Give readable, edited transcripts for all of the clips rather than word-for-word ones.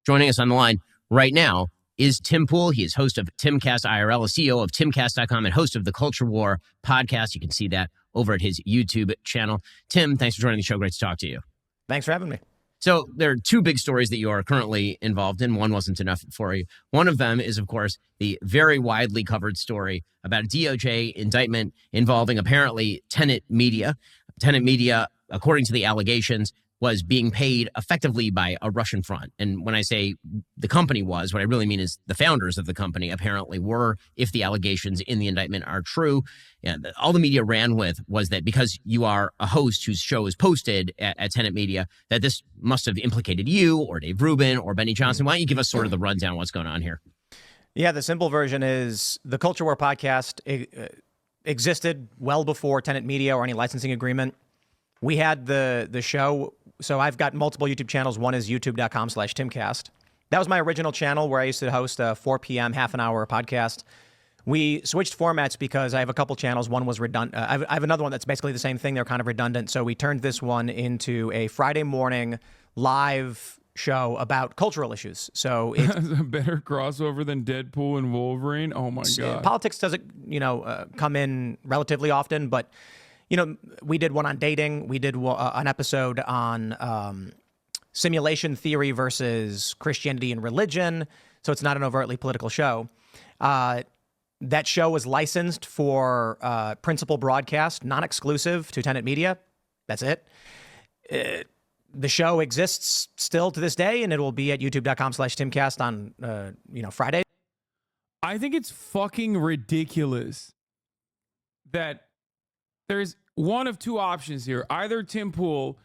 Joining us on the line right now is Tim Pool. He is host of Timcast IRL, a CEO of Timcast.com, and host of the Culture War podcast. You can see that over at his YouTube channel. Tim, thanks for joining the show. Great to talk to you. Thanks for having me. So there are two big stories that you are currently involved in. One wasn't enough for you. One of them is, of course, the very widely covered story about a DOJ indictment involving apparently Tenet Media. Tenet Media, according to the allegations, was being paid effectively by a Russian front. And when I say the company was, what I really mean is the founders of the company apparently were, if the allegations in the indictment are true. And all the media ran with was that because you are a host whose show is posted at Tenet Media, that this must have implicated you or Dave Rubin or Benny Johnson. Why don't you give us sort of the rundown of what's going on here? Yeah, the simple version is the Culture War podcast existed well before Tenet Media or any licensing agreement. We had the show. So I've got multiple YouTube channels. One is youtube.com/Timcast. That was my original channel where I used to host a 4 p.m., half an hour podcast. We switched formats because I have a couple channels. One was redundant. I have another one that's basically the same thing. They're kind of redundant. So we turned this one into a Friday morning live show about cultural issues. So it's a better crossover than Deadpool and Wolverine. Oh my God. Politics doesn't, come in relatively often, but we did one on dating. We did an episode on simulation theory versus Christianity and religion. So it's not an overtly political show. That show was licensed for principal broadcast, non-exclusive to Tenet Media. That's it. The show exists still to this day, and it will be at youtube.com/Timcast on Friday. I think it's fucking ridiculous that there's one of two options here. Either Tim Pool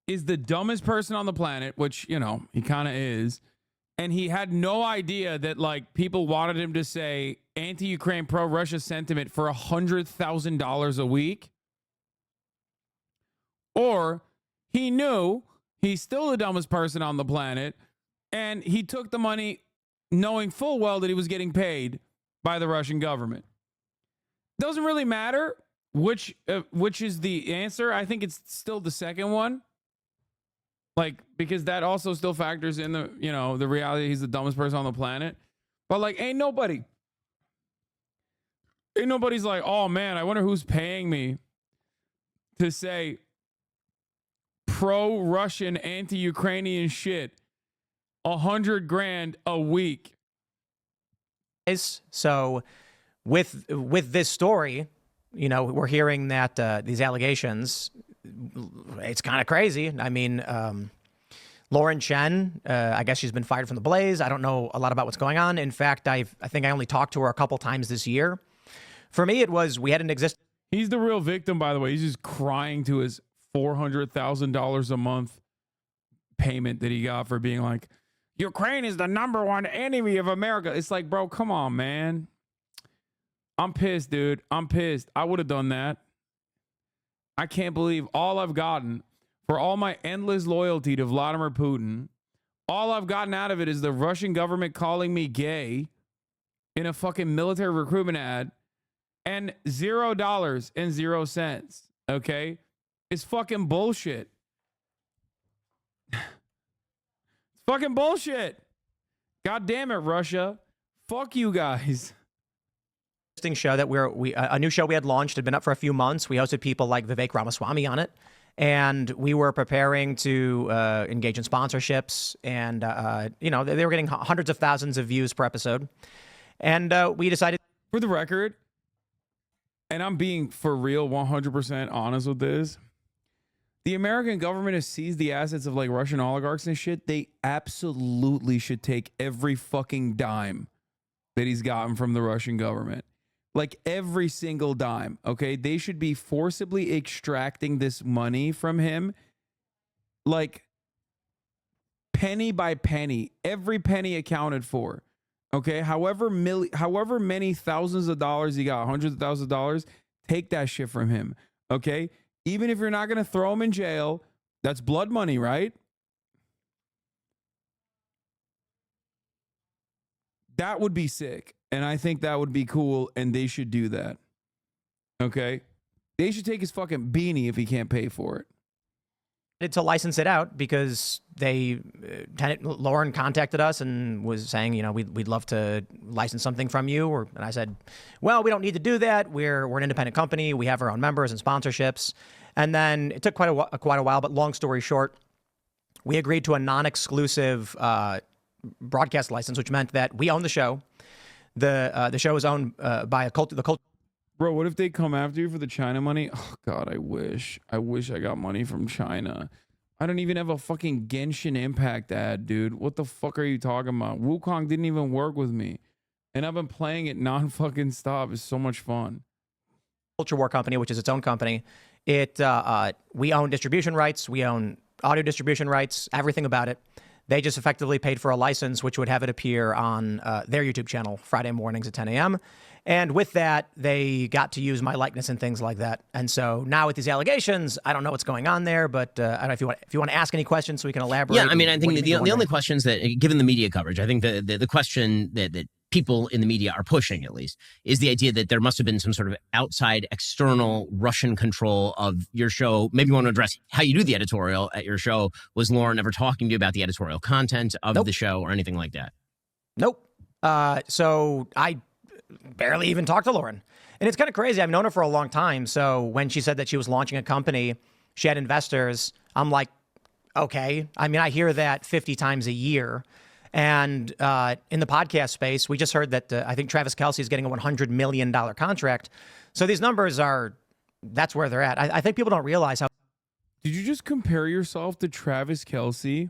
is the dumbest person on the planet, which, he kind of is, and he had no idea that, people wanted him to say anti-Ukraine, pro-Russia sentiment for $100,000 a week. Or he knew he's still the dumbest person on the planet, and he took the money knowing full well that he was getting paid by the Russian government. Doesn't really matter which is the answer. I think it's still the second one. Because that also still factors in the reality he's the dumbest person on the planet. But ain't nobody's like, oh man, I wonder who's paying me to say pro-Russian, anti-Ukrainian shit. $100,000 a week. So with this story, we're hearing that these allegations, it's kind of crazy. I mean, Lauren Chen, I guess she's been fired from the Blaze. I don't know a lot about what's going on. In fact, I think I only talked to her a couple times this year. For me, it was we had an existing. He's the real victim, by the way. He's just crying to his $400,000 a month payment that he got for being like, Ukraine is the number one enemy of America. It's like, bro, come on, man. I'm pissed, dude. I'm pissed. I would have done that. I can't believe all I've gotten for all my endless loyalty to Vladimir Putin. All I've gotten out of it is the Russian government calling me gay in a fucking military recruitment ad and $0.00. Okay? It's fucking bullshit. It's fucking bullshit. God damn it, Russia. Fuck you guys. Show that a new show we had launched had been up for a few months. We hosted people like Vivek Ramaswamy on it, and we were preparing to engage in sponsorships, and they were getting hundreds of thousands of views per episode, and we decided, for the record, and I'm being for real 100% honest with this, the American government has seized the assets of Russian oligarchs and shit. They absolutely should take every fucking dime that he's gotten from the Russian government. Every single dime, okay? They should be forcibly extracting this money from him, penny by penny, every penny accounted for, okay? However many thousands of dollars he got, hundreds of thousands of dollars, take that shit from him, okay? Even if you're not going to throw him in jail, that's blood money, right? That would be sick. And I think that would be cool, and they should do that. Okay? They should take his fucking beanie if he can't pay for it. to license it out because Lauren contacted us and was saying, we'd love to license something from you. And I said, well, we don't need to do that. We're an independent company. We have our own members and sponsorships. And then it took quite a while, but long story short, we agreed to a non-exclusive broadcast license, which meant that we own the show. The show is owned by the cult. Bro, what if they come after you for the China money? Oh, God, I wish I got money from China. I don't even have a fucking Genshin Impact ad, dude. What the fuck are you talking about? Wukong didn't even work with me. And I've been playing it non-fucking stop. It's so much fun. Culture War Company, which is its own company. We own distribution rights. We own audio distribution rights, everything about it. They just effectively paid for a license, which would have it appear on their YouTube channel Friday mornings at 10 a.m. And with that, they got to use my likeness and things like that. And so now with these allegations, I don't know what's going on there, but I don't know if you want to ask any questions so we can elaborate. Yeah, I mean, I think the only questions that, given the media coverage, I think the question that people in the media are pushing, at least, is the idea that there must have been some sort of outside external Russian control of your show. Maybe you want to address how you do the editorial at your show. Was Lauren ever talking to you about the editorial content of the show or anything like that? Nope. So I barely even talked to Lauren. And it's kind of crazy. I've known her for a long time. So when she said that she was launching a company, she had investors, I'm like, okay. I mean, I hear that 50 times a year. And in the podcast space, we just heard that I think Travis Kelce is getting a $100 million contract. So these numbers that's where they're at. I think people don't realize how. Did you just compare yourself to Travis Kelce?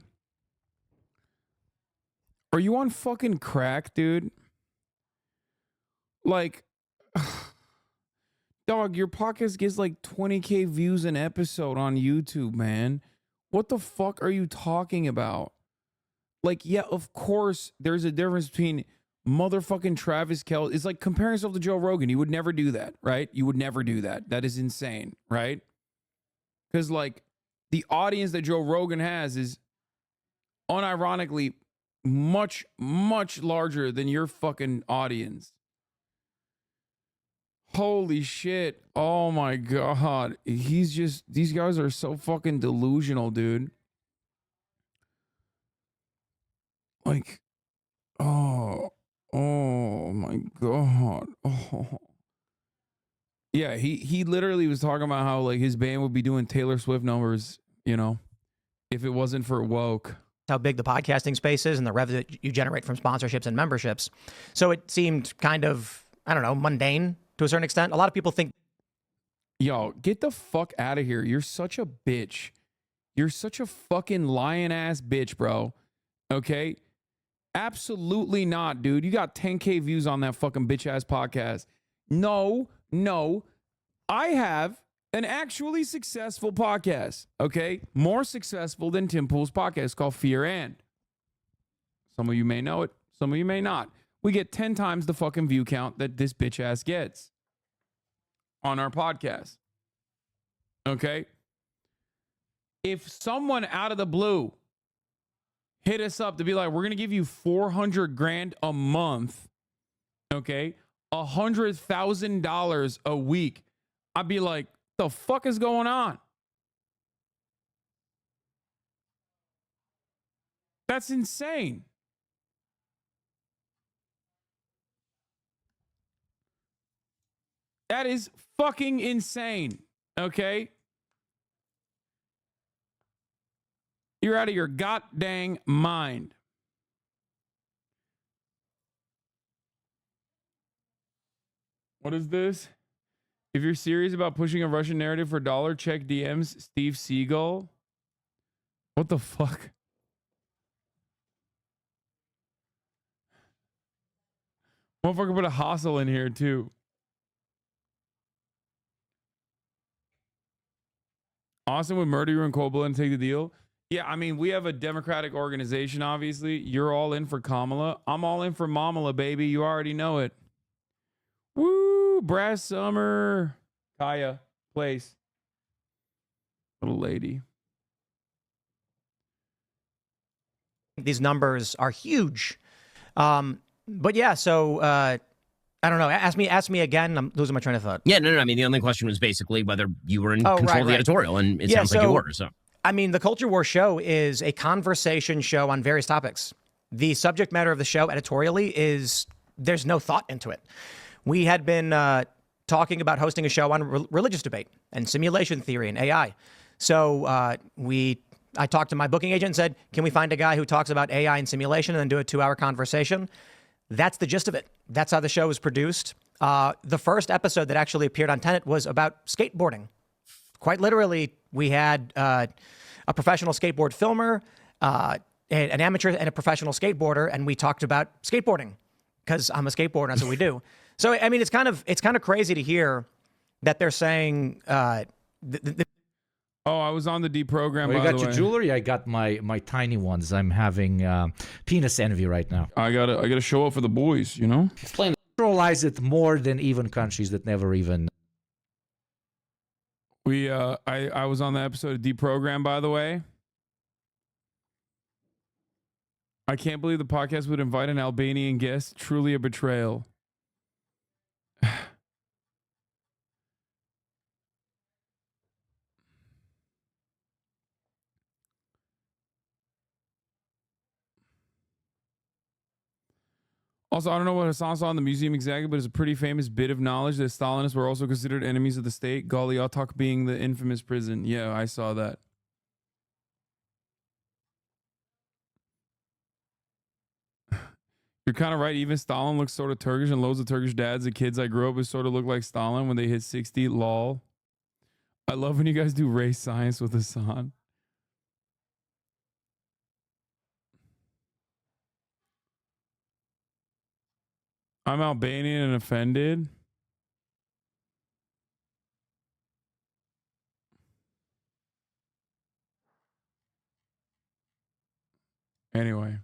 Are you on fucking crack, dude? Like, dog, your podcast gets like 20K views an episode on YouTube, man. What the fuck are you talking about? Like, yeah, of course, there's a difference between motherfucking Travis Kelce. It's like comparing yourself to Joe Rogan. You would never do that, right? You would never do that. That is insane, right? Because, like, the audience that Joe Rogan has is unironically much, much larger than your fucking audience. Holy shit. Oh, my God. These guys are so fucking delusional, dude. Like, oh my God. Oh. Yeah, he literally was talking about how like his band would be doing Taylor Swift numbers, if it wasn't for woke. How big the podcasting space is and the revenue that you generate from sponsorships and memberships. So it seemed kind of, I don't know, mundane to a certain extent. A lot of people think, yo, get the fuck out of here. You're such a bitch. You're such a fucking lion ass bitch, bro. Okay? Absolutely not, dude. You got 10K views on that fucking bitch ass podcast. No. I have an actually successful podcast, okay? More successful than Tim Pool's podcast called Fear and. Some of you may know it. Some of you may not. We get 10 times the fucking view count that this bitch ass gets on our podcast. Okay? If someone out of the blue hit us up to be like, we're going to give you $400,000 a month, okay? $100,000 a week. I'd be like, the fuck is going on? That's insane. That is fucking insane, okay? You're out of your goddamn mind. What is this? If you're serious about pushing a Russian narrative for dollar, check DMs Steve Seagal. What the fuck? Motherfucker put a hustle in here too. Austin would murder you in cold blood and take the deal. Yeah, I mean, we have a Democratic organization, obviously. You're all in for Kamala. I'm all in for Mamala, baby. You already know it. Woo, Brass Summer. Kaya, place. Little lady. these numbers are huge. But yeah, so I don't know. Ask me again. I'm losing my train of thought. Yeah, no. I mean, the only question was basically whether you were in control of the editorial, and it sounds like you were. So I mean, the Culture War show is a conversation show on various topics. The subject matter of the show editorially is there's no thought into it. We had been talking about hosting a show on religious debate and simulation theory and AI. So I talked to my booking agent and said, can we find a guy who talks about AI and simulation and then do a 2-hour conversation? That's the gist of it. That's how the show was produced. The first episode that actually appeared on Tenet was about skateboarding. Quite literally, we had a professional skateboard filmer, an amateur and a professional skateboarder, and we talked about skateboarding because I'm a skateboarder and that's what we do. So, I mean, it's kind of crazy to hear that they're saying. Oh, I was on the deprogram. Well, you by got the your way. jewelry. I got my tiny ones. I'm having penis envy right now. I gotta show up for the boys. You know. Neutralize it more than even countries that never even. I was on the episode of Deprogram, by the way. I can't believe the podcast would invite an Albanian guest. Truly a betrayal. Also, I don't know what Hasan saw in the museum exactly, but it's a pretty famous bit of knowledge that Stalinists were also considered enemies of the state. Galiatok being the infamous prison. Yeah, I saw that. You're kind of right. Even Stalin looks sort of Turkish, and loads of Turkish dads and kids I grew up with sort of look like Stalin when they hit 60. Lol. I love when you guys do race science with Hasan. I'm Albanian and offended. Anyway.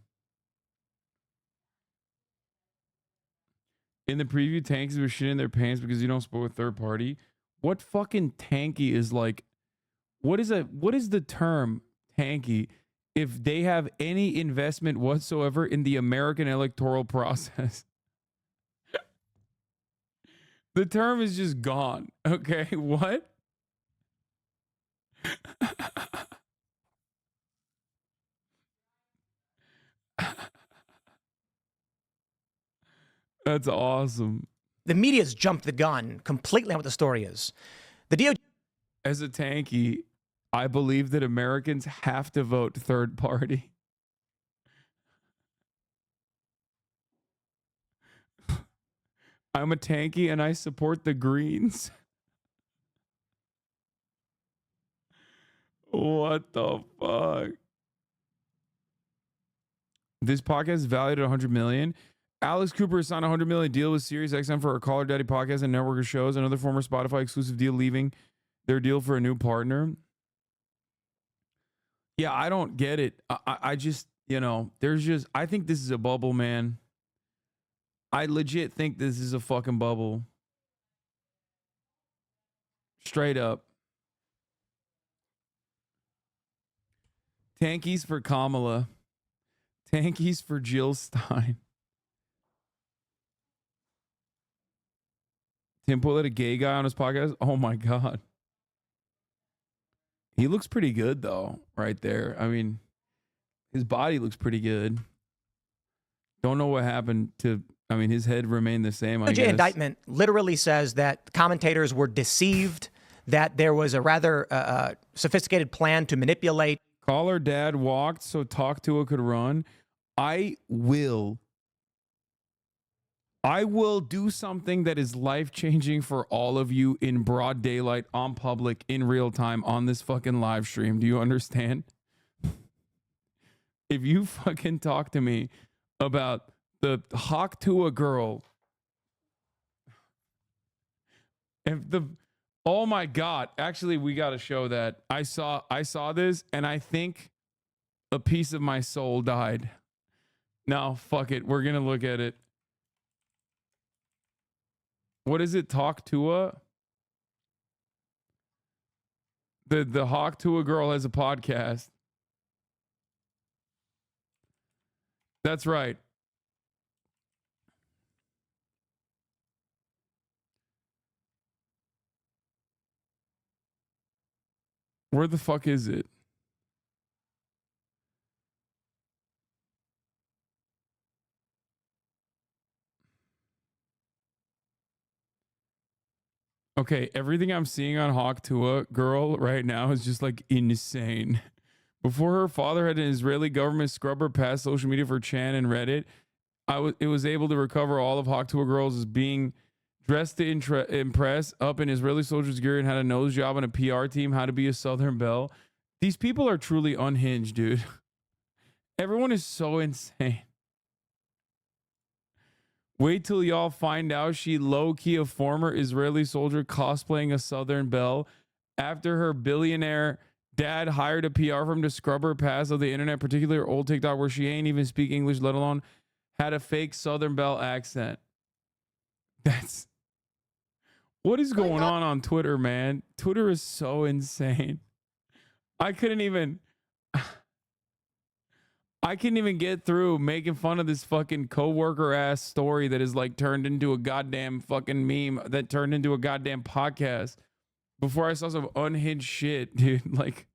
In the preview, tankies were shitting their pants because you don't support a third party. What fucking tanky is like? What is the term tanky if they have any investment whatsoever in the American electoral process? The term is just gone. Okay, what? That's awesome. The media's jumped the gun completely on what the story is. The DOJ. As a tanky, I believe that Americans have to vote third party. I'm a tanky and I support the Greens. What the fuck? This podcast is valued at $100 million. Alex Cooper signed a $100 million deal with SiriusXM for our Caller Daddy podcast and network of shows. Another former Spotify exclusive deal leaving their deal for a new partner. Yeah, I don't get it. I just, I think this is a bubble, man. I legit think this is a fucking bubble. Straight up. Tankies for Kamala. Tankies for Jill Stein. Tim put a gay guy on his podcast. Oh my God. He looks pretty good though, right there. I mean, his body looks pretty good. Don't know what happened to, his head remained the same, I guess. DOJ indictment literally says that commentators were deceived, that there was a rather sophisticated plan to manipulate. Caller dad walked so Talk Tuah could run. I will do something that is life-changing for all of you in broad daylight, on public, in real time, on this fucking live stream. Do you understand? If you fucking talk to me about the Hawk Tuah girl, oh my God, actually, we got to show that. I saw this, and I think a piece of my soul died. No, fuck it. We're going to look at it. What is it? Talk Tuah? The Hawk Tuah girl has a podcast. That's right. Where the fuck is it? Okay, everything I'm seeing on Hawk Tuah girl right now is just like insane. Before her father had an Israeli government scrubber past social media for Chan and Reddit, it was able to recover all of Hawk Tuah girls as being dressed to impress, up in Israeli soldiers' gear, and had a nose job on a PR team, how to be a Southern Belle. These people are truly unhinged, dude. Everyone is so insane. Wait till y'all find out she low-key a former Israeli soldier cosplaying a Southern Belle after her billionaire dad hired a PR firm to scrub her past of the internet, particularly old TikTok where she ain't even speak English, let alone had a fake Southern Belle accent. That's what is going on Twitter, man. Twitter is so insane. I couldn't even get through making fun of this fucking coworker ass story that is like turned into a goddamn fucking meme that turned into a goddamn podcast before I saw some unhinged shit, dude. Like,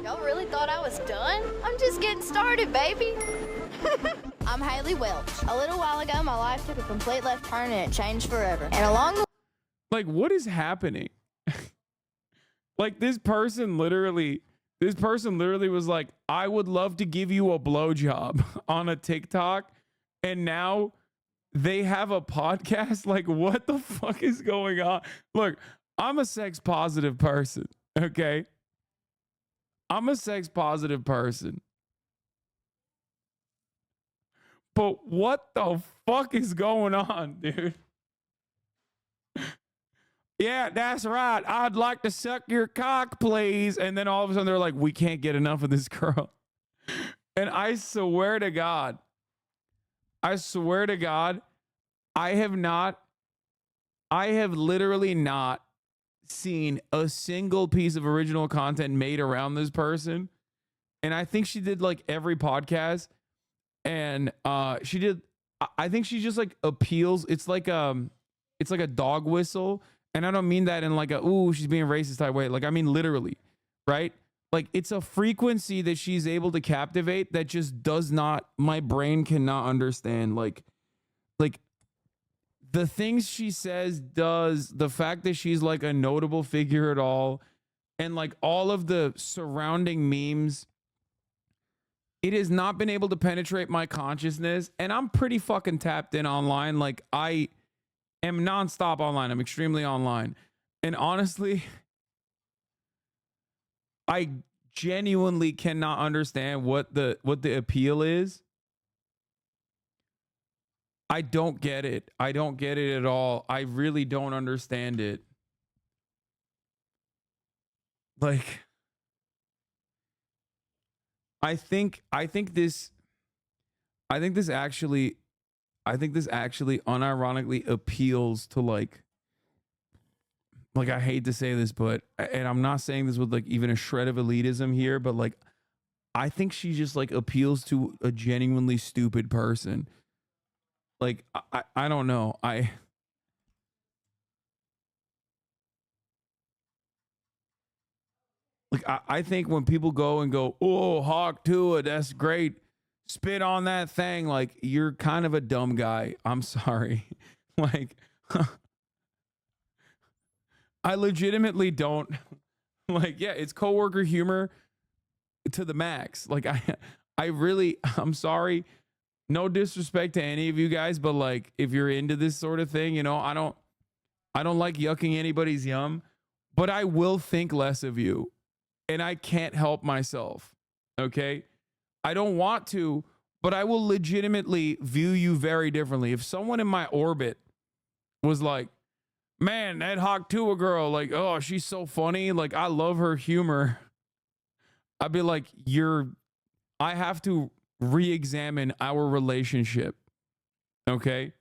Y'all really thought I was done? I'm just getting started, baby. I'm Haley Welch. A little while ago, my life took a complete left turn and it changed forever. And along the like, what is happening? Like, this person literally was like, I would love to give you a blowjob on a TikTok, and now they have a podcast. Like, what the fuck is going on? Look, I'm a sex positive person, okay? I'm a sex positive person. But what the fuck is going on, dude? Yeah, that's right. I'd like to suck your cock, please. And then all of a sudden they're like, we can't get enough of this girl. And I swear to God, I have literally not seen a single piece of original content made around this person. And I think she did like every podcast. And I think she just like appeals. It's like a dog whistle. And I don't mean that in like a, ooh, she's being racist type way. Like, I mean, literally, right? Like, it's a frequency that she's able to captivate that just does not, my brain cannot understand. Like the things she says, does, the fact that she's like a notable figure at all, and like all of the surrounding memes, it has not been able to penetrate my consciousness. And I'm pretty fucking tapped in online. Like, I am nonstop online. I'm extremely online. And honestly, I genuinely cannot understand what the appeal is. I don't get it. I don't get it at all. I really don't understand it. Like, I think this actually unironically appeals to like I hate to say this, but, and I'm not saying this with like even a shred of elitism here, but like, I think she just like appeals to a genuinely stupid person. Like, I don't know. I think when people go and go, oh, Hawk Tuah, that's great, spit on that thing, like, you're kind of a dumb guy. I'm sorry. Like, I legitimately don't like, yeah, it's coworker humor to the max. Like, I'm sorry. No disrespect to any of you guys, but like, if you're into this sort of thing, you know, I don't like yucking anybody's yum, but I will think less of you. And I can't help myself. Okay. I don't want to, but I will legitimately view you very differently. If someone in my orbit was like, man, that Hawk Tuah girl, like, oh, she's so funny, like, I love her humor, I'd be like, I have to re-examine our relationship. Okay.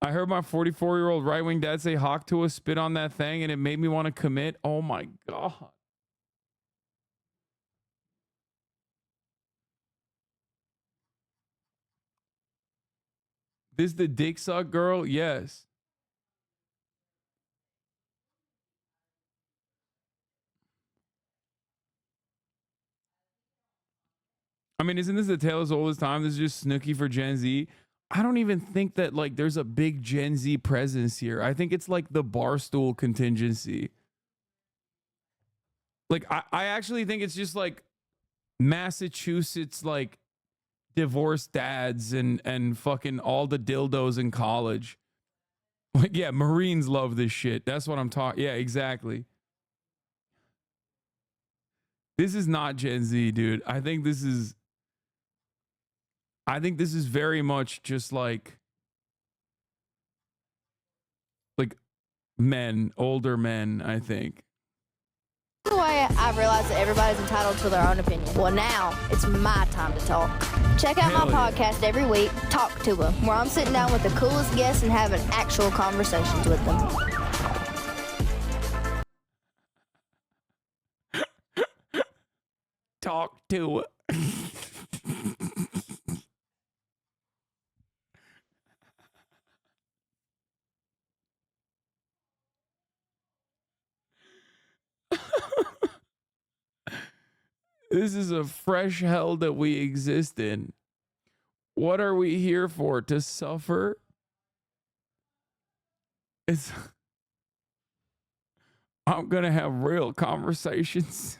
I heard my 44-year-old right-wing dad say Hawk Tuah spit on that thing and it made me want to commit. Oh my God. This the dick suck girl? Yes. I mean, isn't this the tale as old as time? This is just Snooki for Gen Z. I don't even think that like there's a big Gen Z presence here. I think it's like the Barstool contingency. Like I actually think it's just like Massachusetts like divorced dads and fucking all the dildos in college. Like, yeah, Marines love this shit. That's what I'm talking. Yeah, exactly. This is not Gen Z, dude. I think this is very much just like men, older men, I think. The way I've realized that everybody's entitled to their own opinion. Well, now it's my time to talk. Check out my podcast every week, Talk to Tuah, where I'm sitting down with the coolest guests and having actual conversations with them. Talk to This is a fresh hell that we exist in. What are we here for? To suffer? I'm gonna have real conversations.